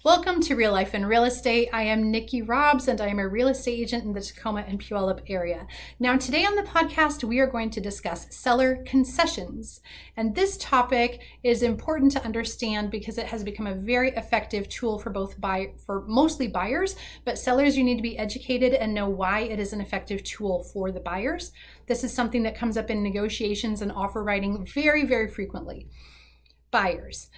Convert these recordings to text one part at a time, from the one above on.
Welcome to Real Life in Real Estate. I am Nikki Robbs and I am a real estate agent in the Tacoma and Puyallup area. Now today on the podcast, we are going to discuss seller concessions. And this topic is important to understand because it has become a very effective tool for mostly buyers, but sellers, you need to be educated and know why it is an effective tool for the buyers. This is something that comes up in negotiations and offer writing very, very frequently. Buyers.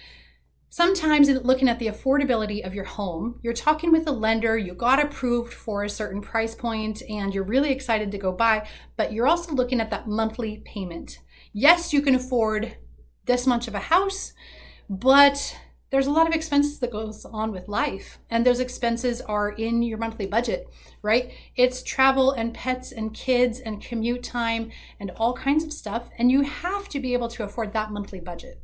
Sometimes in looking at the affordability of your home, you're talking with a lender, you got approved for a certain price point and you're really excited to go buy, but you're also looking at that monthly payment. Yes, you can afford this much of a house, but there's a lot of expenses that goes on with life, and those expenses are in your monthly budget, right? It's travel and pets and kids and commute time and all kinds of stuff, and you have to be able to afford that monthly budget.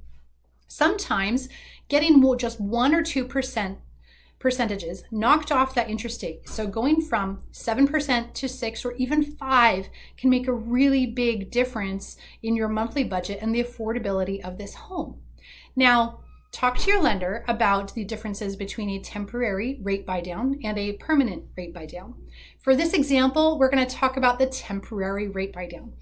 Sometimes getting just 1 or 2% percentages knocked off that interest rate. So going from 7% to 6 or even 5 can make a really big difference in your monthly budget and the affordability of this home. Now, talk to your lender about the differences between a temporary rate buy down and a permanent rate buy down. For this example, we're going to talk about the temporary rate buy down.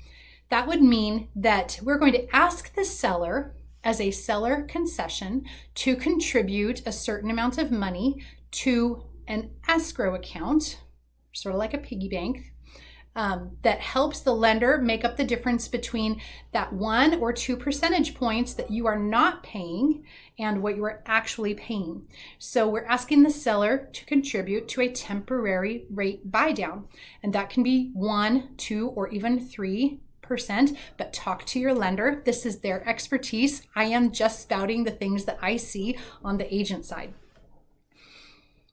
That would mean that we're going to ask the seller as a seller concession to contribute a certain amount of money to an escrow account, sort of like a piggy bank, that helps the lender make up the difference between that 1 or 2 percentage points that you are not paying and what you are actually paying. So we're asking the seller to contribute to a temporary rate buy down, and that can be 1, 2, or even 3%, but talk to your lender. This is their expertise. I am just spouting the things that I see on the agent side.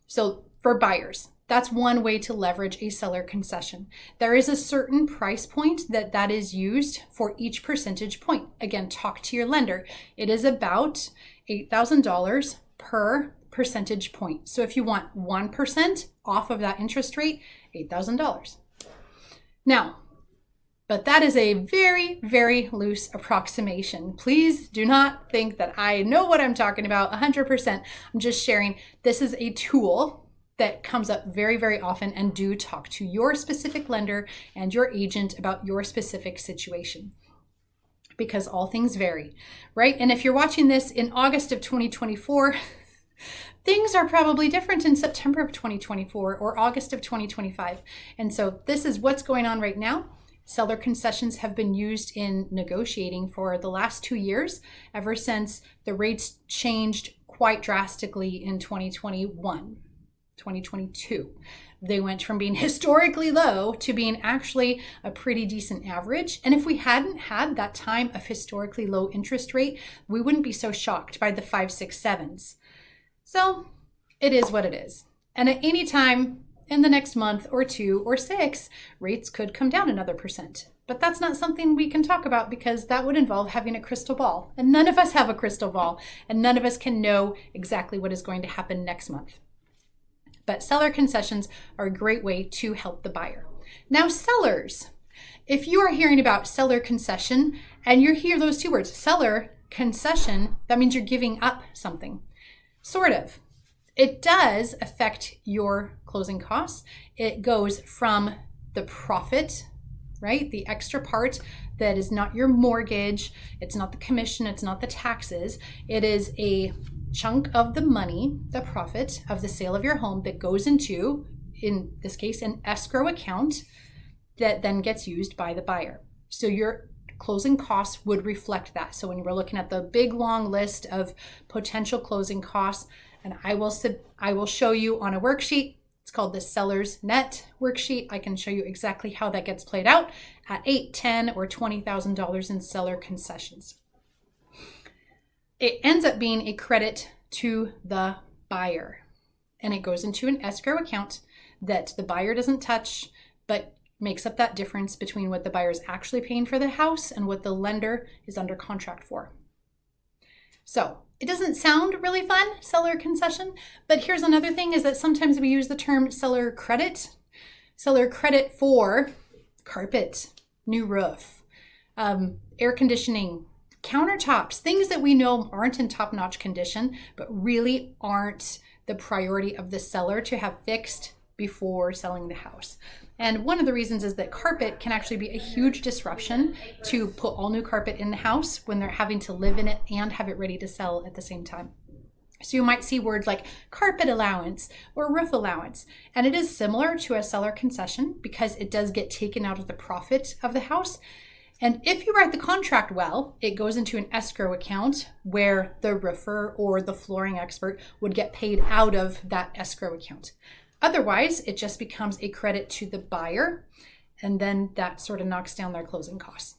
So for buyers, that's one way to leverage a seller concession. There is a certain price point that is used for each percentage point. Again, talk to your lender. It is about $8,000 per percentage point. So if you want 1% off of that interest rate, $8,000. Now, but that is a very, very loose approximation. Please do not think that I know what I'm talking about 100%. I'm just sharing. This is a tool that comes up very, very often, and do talk to your specific lender and your agent about your specific situation, because all things vary, right? And if you're watching this in August of 2024, things are probably different in September of 2024 or August of 2025. And so this is what's going on right now. Seller concessions have been used in negotiating for the last 2 years, ever since the rates changed quite drastically in 2022. They went from being historically low to being actually a pretty decent average. And if we hadn't had that time of historically low interest rate, we wouldn't be so shocked by the 5, 6, 7s. So it is what it is. And at any time, in the next month or 2 or 6, rates could come down another %. But that's not something we can talk about because that would involve having a crystal ball. And none of us have a crystal ball, and none of us can know exactly what is going to happen next month. But seller concessions are a great way to help the buyer. Now, sellers, if you are hearing about seller concession and you hear those 2 words, seller concession, that means you're giving up something. Sort of. It does affect your closing costs. It goes from the profit, right? The extra part that is not your mortgage, it's not the commission, it's not the taxes. It is a chunk of the money, the profit of the sale of your home that goes into, in this case, an escrow account that then gets used by the buyer. So your closing costs would reflect that. So when we're looking at the big long list of potential closing costs, and I will show you on a worksheet. It's called the Seller's Net worksheet. I can show you exactly how that gets played out at $8,000, $10,000, or $20,000 in seller concessions. It ends up being a credit to the buyer, and it goes into an escrow account that the buyer doesn't touch, but makes up that difference between what the buyer is actually paying for the house and what the lender is under contract for. So it doesn't sound really fun, seller concession, but here's another thing is that sometimes we use the term seller credit for carpet, new roof, air conditioning, countertops, things that we know aren't in top-notch condition, but really aren't the priority of the seller to have fixed before selling the house. And one of the reasons is that carpet can actually be a huge disruption to put all new carpet in the house when they're having to live in it and have it ready to sell at the same time. So you might see words like carpet allowance or roof allowance. And it is similar to a seller concession because it does get taken out of the profit of the house. And if you write the contract well, it goes into an escrow account where the roofer or the flooring expert would get paid out of that escrow account. Otherwise, it just becomes a credit to the buyer, and then that sort of knocks down their closing costs.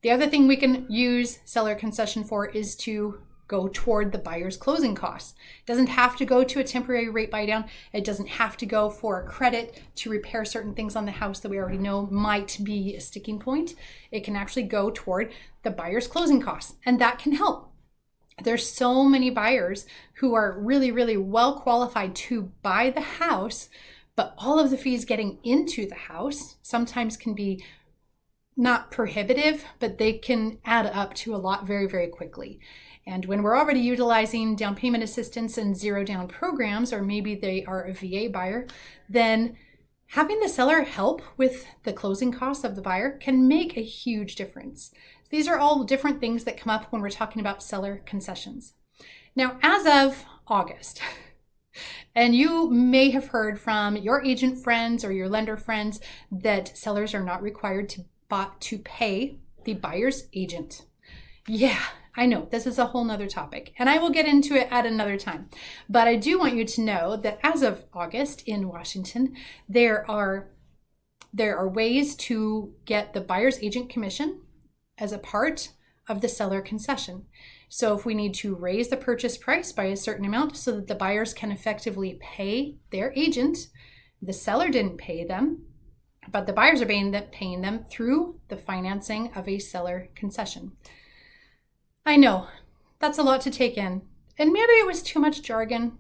The other thing we can use seller concession for is to go toward the buyer's closing costs. It doesn't have to go to a temporary rate buy down. It doesn't have to go for a credit to repair certain things on the house that we already know might be a sticking point. It can actually go toward the buyer's closing costs, and that can help. There's so many buyers who are really, really well qualified to buy the house, but all of the fees getting into the house sometimes can be not prohibitive, but they can add up to a lot very, very quickly. And when we're already utilizing down payment assistance and zero down programs, or maybe they are a VA buyer, then having the seller help with the closing costs of the buyer can make a huge difference. These are all different things that come up when we're talking about seller concessions. Now, as of August, and you may have heard from your agent friends or your lender friends that sellers are not required to pay the buyer's agent. Yeah, I know this is a whole nother topic, and I will get into it at another time. But I do want you to know that as of August in Washington, there are ways to get the buyer's agent commission as a part of the seller concession. So if we need to raise the purchase price by a certain amount so that the buyers can effectively pay their agent, the seller didn't pay them, but the buyers are paying them through the financing of a seller concession. I know, that's a lot to take in, and maybe it was too much jargon,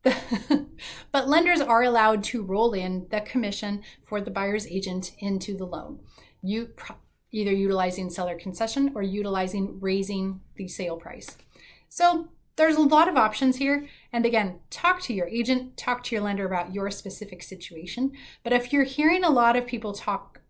but lenders are allowed to roll in the commission for the buyer's agent into the loan, either utilizing seller concession or utilizing raising the sale price. So there's a lot of options here, and again, talk to your agent, talk to your lender about your specific situation. But if you're hearing a lot of people talk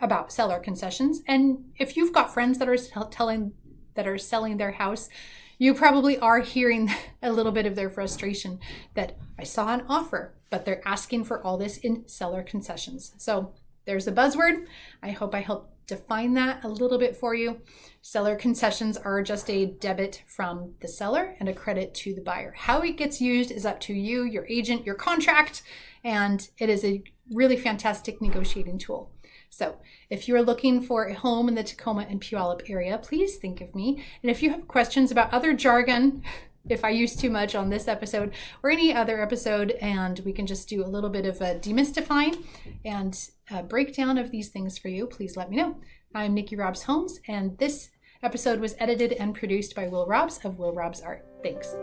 about seller concessions, and if you've got friends that are selling their house, you probably are hearing a little bit of their frustration that I saw an offer, but they're asking for all this in seller concessions. So there's a buzzword. I hope I helped define that a little bit for you. Seller concessions are just a debit from the seller and a credit to the buyer. How it gets used is up to you, your agent, your contract, and it is a really fantastic negotiating tool. So if you're looking for a home in the Tacoma and Puyallup area, please think of me. And if you have questions about other jargon, if I use too much on this episode or any other episode, and we can just do a little bit of a demystifying and a breakdown of these things for you, please let me know. I'm Nikki Robs Homes, and this episode was edited and produced by Will Robs of Will Robs Art. Thanks.